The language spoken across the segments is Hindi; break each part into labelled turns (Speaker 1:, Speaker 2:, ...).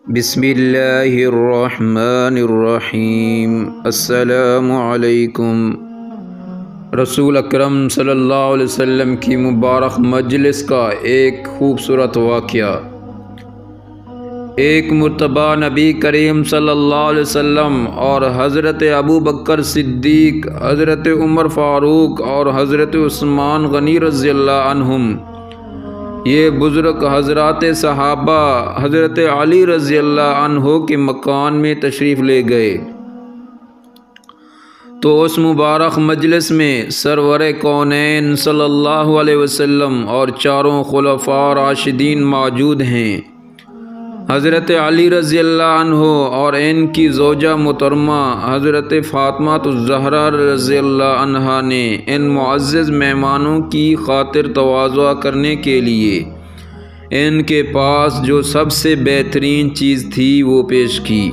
Speaker 1: बिस्मिल्लाहिर्रहमानिर्रहीम। अस्सलामु अलैकुम। रसूल अकरम सल्लल्लाहु अलैहि वसल्लम की मुबारक मजलिस का एक खूबसूरत वाक़या। एक मरतबा नबी करीम सल्लल्लाहु अलैहि वसल्लम और हज़रत अबू बकर सिद्दीक़, हज़रत उमर फ़ारूक और हज़रत उस्मान गनी रज़ियल्लाहु अन्हुम, ये बुज़ुर्ग हज़रात सहाबा हज़रत अली रज़ियल्लाहु अन्हु के मकान में तशरीफ़ ले गए तो उस मुबारक मजलिस में सरवर कौनैन सल्लल्लाहु अलैहि वसल्लम और चारों खुलफ़ा राशिदीन मौजूद हैं। हज़रत अली रज़ियल्लाहु अन्हु और इनकी ज़ौजा मुहतरमा हज़रत फ़ातिमा रज़ियल्लाहु अन्हा ने इन मुअज़्ज़ज़ मेहमानों की खातिर तवाज़ुआ करने के लिए इनके पास जो सबसे बेहतरीन चीज़ थी वो पेश की।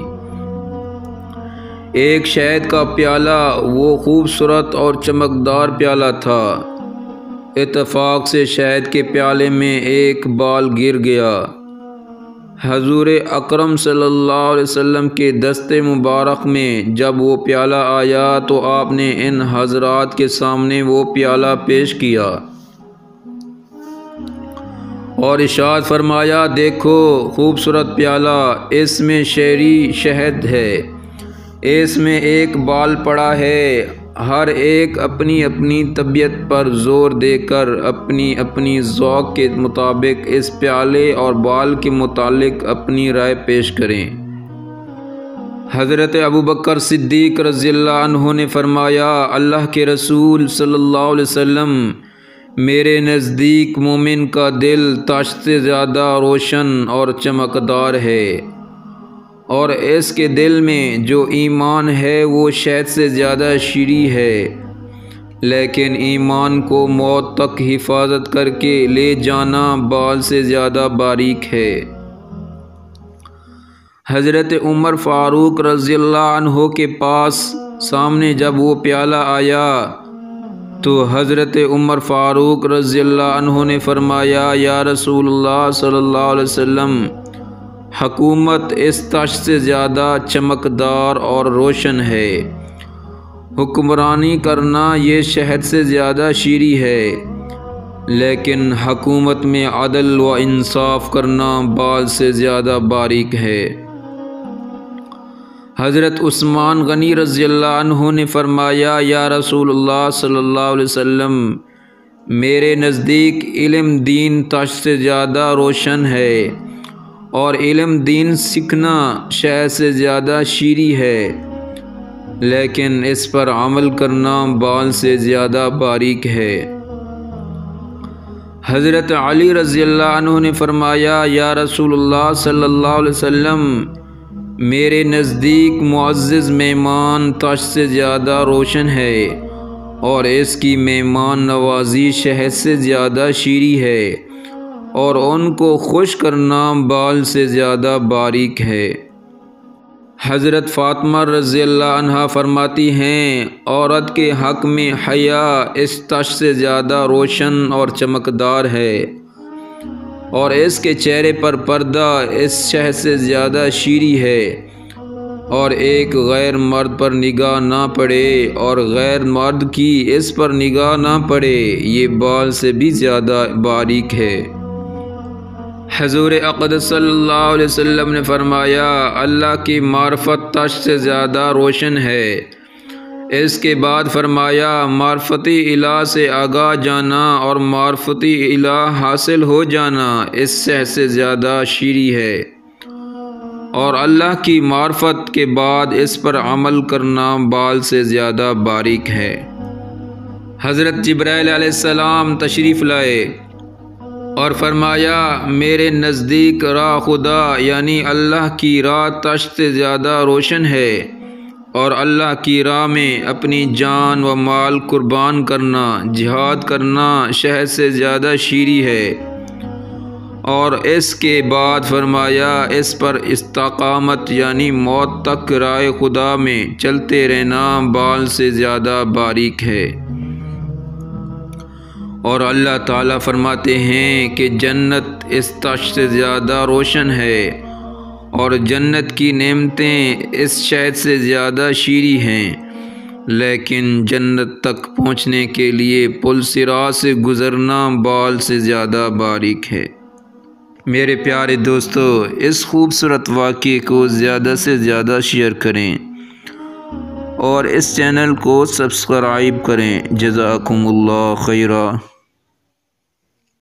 Speaker 1: एक शहद का प्याला, वो खूबसूरत और चमकदार प्याला था। इत्तफ़ाक़ से शहद के प्याले में एक बाल गिर गया। हज़ूर अकरम सल्लल्लाहु अलैहि वसल्लम के दस्ते मुबारक में जब वो प्याला आया तो आपने इन हज़रात के सामने वो प्याला पेश किया और इरशाद फरमाया, देखो खूबसूरत प्याला, इसमें शहरी शहद है, इसमें एक बाल पड़ा है। हर एक अपनी अपनी तबीयत पर ज़ोर देकर अपनी अपनी ज़ौक़ के मुताबिक इस प्याले और बाल के मुतालिक अपनी राय पेश करें। हज़रत अबू बकर सिद्दीक़ रज़ियल्लाहु अन्हु ने फरमाया, अल्लाह के रसूल सल्लल्लाहु अलैहि वसल्लम, मेरे नज़दीक मोमिन का दिल ताश से ज़्यादा रोशन और चमकदार है, और इसके दिल में जो ईमान है वो शहद से ज़्यादा शीरी है, लेकिन ईमान को मौत तक हिफाजत करके ले जाना बाल से ज़्यादा बारीक है। हज़रत उमर फ़ारूक रज़ियल्लाहु अन्हु के पास सामने जब वो प्याला आया तो हज़रत उमर फ़ारूक रज़ियल्लाहु अन्हु ने फरमाया, या रसूलुल्लाह सल्लल्लाहु अलैहि वसल्लम, हुकूमत इस ताश से ज़्यादा चमकदार और रोशन है, हुक्मरानी करना ये शहद से ज़्यादा शीरी है, लेकिन हुकूमत में अदल व इंसाफ करना बाल से ज़्यादा बारीक है। हज़रत उस्मान गनी रज़ियल्लाहु अन्हु ने फरमाया, या रसूलुल्लाह सल्लल्लाहु अलैहि वसल्लम, मेरे नज़दीक इल्म दीन ताश से ज़्यादा रोशन है और इल्म दीन सीखना शहद से ज़्यादा शीरी है, लेकिन इस पर अमल करना बाल से ज़्यादा बारीक है। हज़रत अली रज़ियल्लाहु अन्हु ने फरमाया, या रसूलुल्लाह सल्लल्लाहु अलैहि वसल्लम, मेरे नज़दीक मुअज़्ज़ज़ मेहमान ताश से ज़्यादा रोशन है और इसकी मेहमान नवाज़ी शहद से ज़्यादा शीरी है, और उनको खुश करना बाल से ज़्यादा बारीक है। हज़रत फ़ातिमा रज़ियल्लाहु अन्हा फरमाती हैं, औरत के हक़ में हया इस ताश से ज़्यादा रोशन और चमकदार है, और इसके चेहरे पर पर्दा इस शहद से ज़्यादा शीरी है, और एक गैर मर्द पर निगाह ना पड़े और गैर मर्द की इस पर निगाह ना पड़े, ये बाल से भी ज़्यादा बारीक है। हज़ूर अक़दस सल्लल्लाहु अलैहि वसल्लम ने फरमाया, अल्लाह की मार्फत ताश से ज़्यादा रोशन है। इसके बाद फरमाया, मार्फती इलाह से आगाह जाना और मार्फती इलाह हासिल हो जाना इस शहद से ज़्यादा शीरी है, और अल्लाह की मार्फत के बाद इस पर अमल करना बाल से ज़्यादा बारीक है। हज़रत जिब्राइल अलैहिस्सलाम तशरीफ़ लाए और फरमाया, मेरे नज़दीक राह खुदा यानी अल्लाह की राह ताश से ज़्यादा रोशन है, और अल्लाह की राह में अपनी जान व माल कुर्बान करना, जिहाद करना शहद से ज़्यादा शीरी है। और इसके बाद फरमाया, इस पर इस्तिक़ामत यानी मौत तक राह खुदा में चलते रहना बाल से ज़्यादा बारीक है। और अल्लाह ताला फरमाते हैं कि जन्नत इस ताश से ज़्यादा रोशन है, और जन्नत की नेमतें इस शहद से ज़्यादा शीरी हैं, लेकिन जन्नत तक पहुँचने के लिए पुल सिरात से गुज़रना बाल से ज़्यादा बारीक है। मेरे प्यारे दोस्तों, इस खूबसूरत वाक़े को ज़्यादा से ज़्यादा शेयर करें और इस चैनल को सब्सक्राइब करें। जज़ाकुमुल्लाह खैरा।